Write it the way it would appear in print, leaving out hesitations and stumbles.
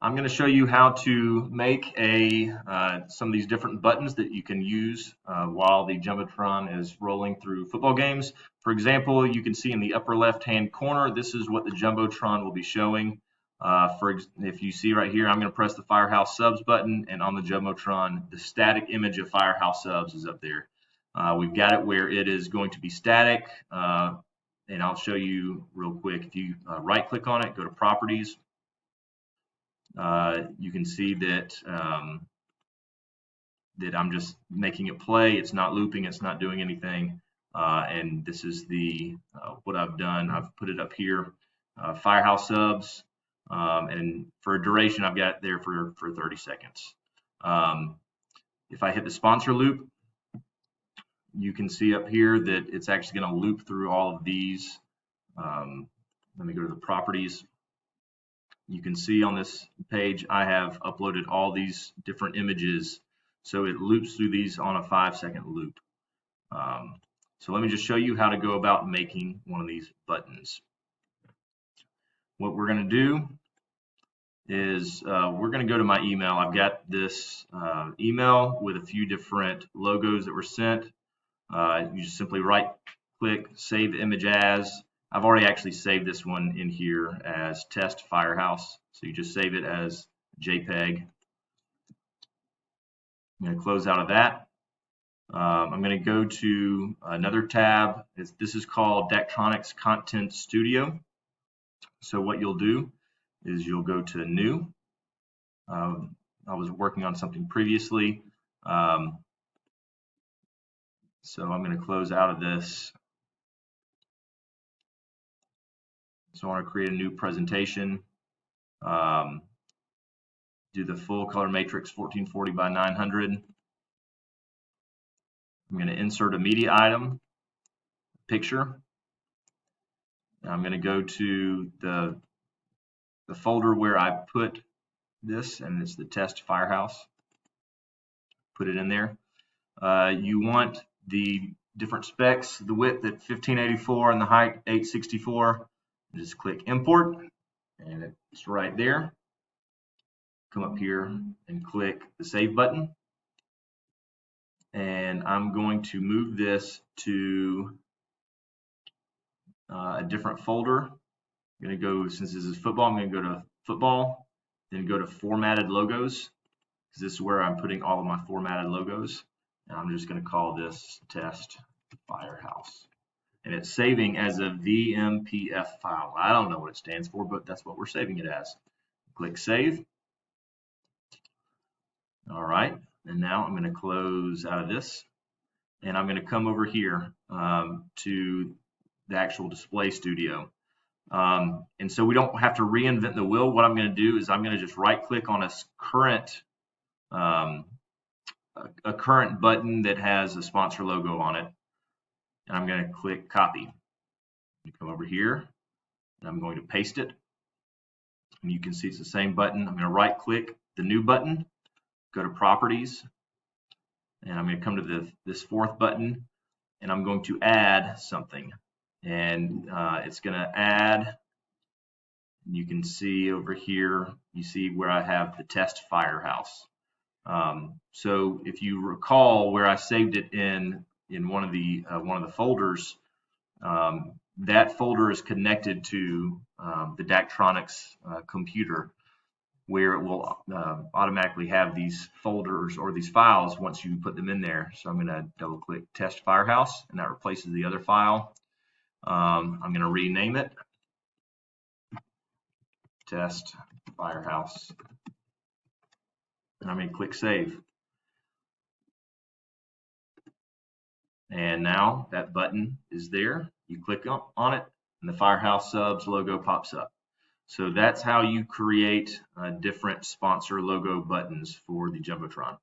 I'm going to show you how to make some of these different buttons that you can use while the Jumbotron is rolling through football games. For example, you can see in the upper left-hand corner, this is what the Jumbotron will be showing. If you see right here, I'm going to press the Firehouse Subs button, and on the Jumbotron, the static image of Firehouse Subs is up there. We've got it where it is going to be static, and I'll show you real quick. If you right-click on it, go to Properties. You can see that that I'm just making it play. It's not looping. It's not doing anything. And this is the what I've done. I've put it up here, Firehouse Subs, and for a duration, I've got it there for 30 seconds. If I hit the sponsor loop, you can see up here that it's actually going to loop through all of these. Let me go to the properties. You can see on this page I have uploaded all these different images, so it loops through these on a 5-second loop. So let me just show you how to go about making one of these buttons. What we're going to do is we're going to go to my email. I've got this email with a few different logos that were sent. You just simply right click, save image as. I've already actually saved this one in here as test Firehouse. So you just save it as JPEG. I'm going to close out of that. I'm going to go to another tab. This is called Daktronics Content Studio. So what you'll do is you'll go to New. I was working on something previously. So I'm going to close out of this. So I want to create a new presentation. Do the full color matrix 1440 by 900. I'm going to insert a media item, picture. I'm going to go to the folder where I put this, and it's the test Firehouse. Put it in there. You want the different specs, the width at 1584 and the height 864. Just click import, and it's right there. Come up here and click the save button. And I'm going to move this to a different folder. I'm going to go, since this is football, I'm going to go to football, then go to formatted logos, because this is where I'm putting all of my formatted logos. And I'm just going to call this test Firehouse. And it's saving as a VMPF file. I don't know what it stands for, but that's what we're saving it as. Click save. All right, and now I'm going to close out of this, and I'm going to come over here to the actual display studio. And so we don't have to reinvent the wheel. What I'm going to do is I'm going to just right click on a current button that has a sponsor logo on it, and I'm going to click copy. Come over here, and I'm going to paste it, and you can see it's the same button. I'm going to right click the new button, go to properties, and I'm going to come to this fourth button, and I'm going to add something, and it's going to add. You can see over here, you see where I have the test Firehouse. So if you recall where I saved it in one of the folders, that folder is connected to the Daktronics computer, where it will automatically have these folders or these files once you put them in there. So I'm going to double click test Firehouse, and that replaces the other file. I'm going to rename it test Firehouse, and I'm going to click save. And now that button is there. You click on it, and the Firehouse Subs logo pops up. So that's how you create different sponsor logo buttons for the Jumbotron.